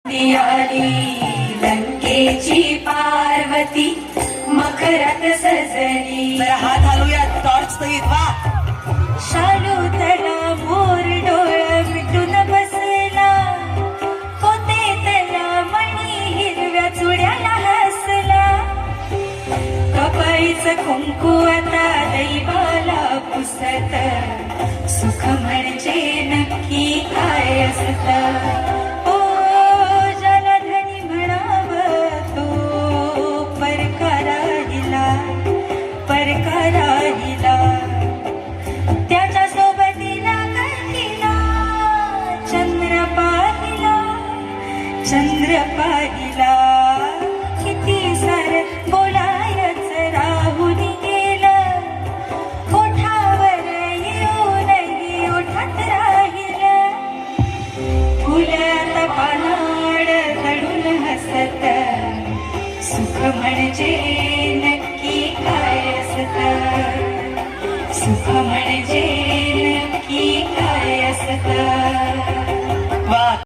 आली लंकेची पार्वती मखरात सजली. जरा हात हलूया, टॉर्च सहित वा. शालू त्याला मोर डोळ मिटून बसला, होते त्याला मणी हिरव्या चुड्याला हसला. कपाळीच कुंकू आता दैवाला पुसत, सुख म्हणजे नक्की काय असत. राहिला त्याच्या सोबतीला कळकीला चंद्र पाहिला. किती सार बोलायच राहून गेलं, ओठावर येऊनही ओठात राहिलं. फुलात पानाड चढून हसत, सुख म्हणजे नक्की काय असत. सुख म्हणजे